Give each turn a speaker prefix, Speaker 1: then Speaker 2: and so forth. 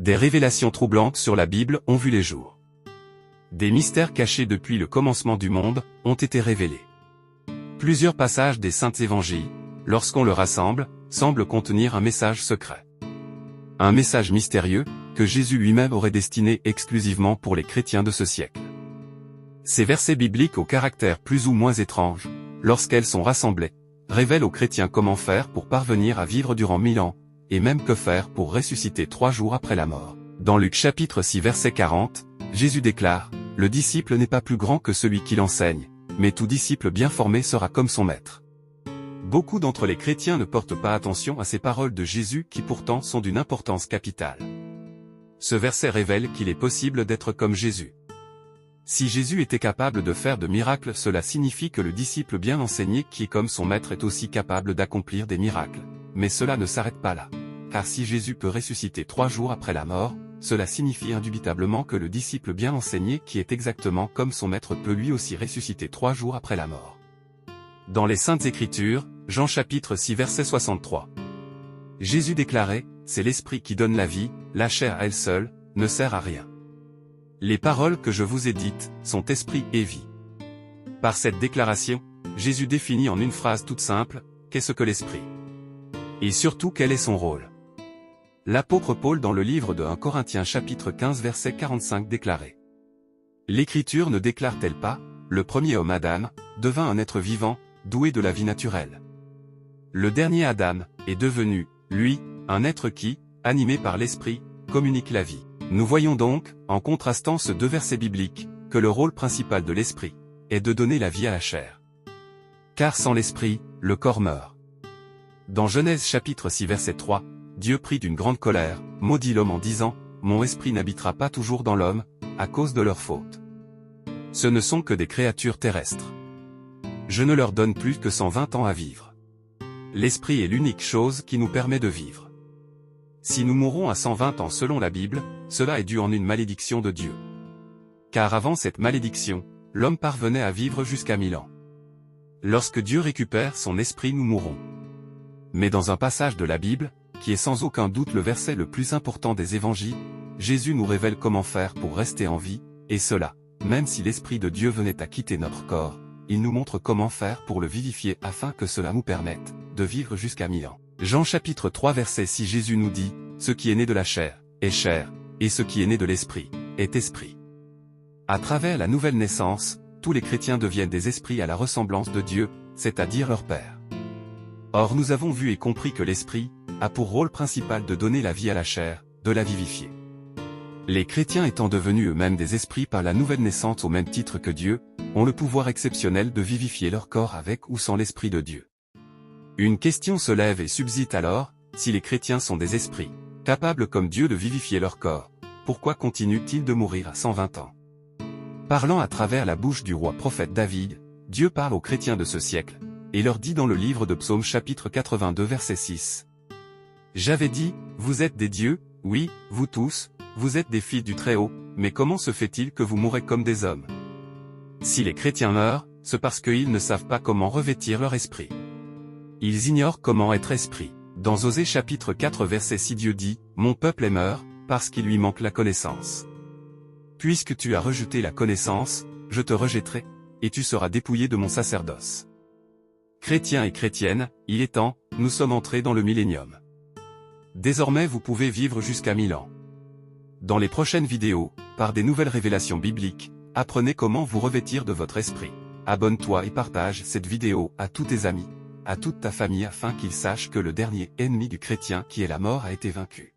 Speaker 1: Des révélations troublantes sur la Bible ont vu les jours. Des mystères cachés depuis le commencement du monde ont été révélés. Plusieurs passages des Saints Évangiles, lorsqu'on le rassemble, semblent contenir un message secret. Un message mystérieux, que Jésus lui-même aurait destiné exclusivement pour les chrétiens de ce siècle. Ces versets bibliques au caractère plus ou moins étrange, lorsqu'elles sont rassemblées, révèlent aux chrétiens comment faire pour parvenir à vivre durant 1000 ans, et même que faire pour ressusciter 3 jours après la mort. Dans Luc chapitre 6 verset 40, Jésus déclare, « Le disciple n'est pas plus grand que celui qui l'enseigne, mais tout disciple bien formé sera comme son maître. » Beaucoup d'entre les chrétiens ne portent pas attention à ces paroles de Jésus qui pourtant sont d'une importance capitale. Ce verset révèle qu'il est possible d'être comme Jésus. Si Jésus était capable de faire de miracles, cela signifie que le disciple bien enseigné qui est comme son maître est aussi capable d'accomplir des miracles. Mais cela ne s'arrête pas là. Car si Jésus peut ressusciter 3 jours après la mort, cela signifie indubitablement que le disciple bien enseigné qui est exactement comme son maître peut lui aussi ressusciter 3 jours après la mort. Dans les Saintes Écritures, Jean chapitre 6 verset 63. Jésus déclarait, « C'est l'Esprit qui donne la vie, la chair à elle seule, ne sert à rien. Les paroles que je vous ai dites, sont esprit et vie. » Par cette déclaration, Jésus définit en une phrase toute simple, qu'est-ce que l'Esprit? Et surtout quel est son rôle? L'apôtre Paul dans le livre de 1 Corinthiens chapitre 15 verset 45 déclarait. L'Écriture ne déclare-t-elle pas, le premier homme Adam, devint un être vivant, doué de la vie naturelle. Le dernier Adam, est devenu, lui, un être qui, animé par l'Esprit, communique la vie. Nous voyons donc, en contrastant ces 2 versets bibliques, que le rôle principal de l'Esprit, est de donner la vie à la chair. Car sans l'Esprit, le corps meurt. Dans Genèse chapitre 6 verset 3, Dieu pris d'une grande colère, maudit l'homme en disant, « Mon esprit n'habitera pas toujours dans l'homme, à cause de leur faute. Ce ne sont que des créatures terrestres. Je ne leur donne plus que 120 ans à vivre. » L'esprit est l'unique chose qui nous permet de vivre. Si nous mourons à 120 ans selon la Bible, cela est dû en une malédiction de Dieu. Car avant cette malédiction, l'homme parvenait à vivre jusqu'à 1000 ans. Lorsque Dieu récupère son esprit, nous mourrons. Mais dans un passage de la Bible, qui est sans aucun doute le verset le plus important des évangiles, Jésus nous révèle comment faire pour rester en vie, et cela, même si l'Esprit de Dieu venait à quitter notre corps, il nous montre comment faire pour le vivifier afin que cela nous permette de vivre jusqu'à 1000 ans. Jean chapitre 3 verset 6 Jésus nous dit, « Ce qui est né de la chair, est chair, et ce qui est né de l'Esprit, est esprit. » À travers la nouvelle naissance, tous les chrétiens deviennent des esprits à la ressemblance de Dieu, c'est-à-dire leur Père. Or nous avons vu et compris que l'Esprit a pour rôle principal de donner la vie à la chair, de la vivifier. Les chrétiens étant devenus eux-mêmes des esprits par la nouvelle naissance au même titre que Dieu, ont le pouvoir exceptionnel de vivifier leur corps avec ou sans l'Esprit de Dieu. Une question se lève et subsiste alors, si les chrétiens sont des esprits, capables comme Dieu de vivifier leur corps, pourquoi continuent-ils de mourir à 120 ans? Parlant à travers la bouche du roi prophète David, Dieu parle aux chrétiens de ce siècle, et leur dit dans le livre de Psaume chapitre 82 verset 6. J'avais dit, vous êtes des dieux, oui, vous tous, vous êtes des fils du Très-Haut, mais comment se fait-il que vous mourrez comme des hommes? Si les chrétiens meurent, c'est parce qu'ils ne savent pas comment revêtir leur esprit. Ils ignorent comment être esprit. Dans Osée chapitre 4 verset 6 Dieu dit, « Mon peuple est mort, parce qu'il lui manque la connaissance. Puisque tu as rejeté la connaissance, je te rejetterai, et tu seras dépouillé de mon sacerdoce. » Chrétiens et chrétiennes, il est temps, nous sommes entrés dans le millénium. Désormais vous pouvez vivre jusqu'à 1000 ans. Dans les prochaines vidéos, par des nouvelles révélations bibliques, apprenez comment vous revêtir de votre esprit. Abonne-toi et partage cette vidéo à tous tes amis, à toute ta famille afin qu'ils sachent que le dernier ennemi du chrétien qui est la mort a été vaincu.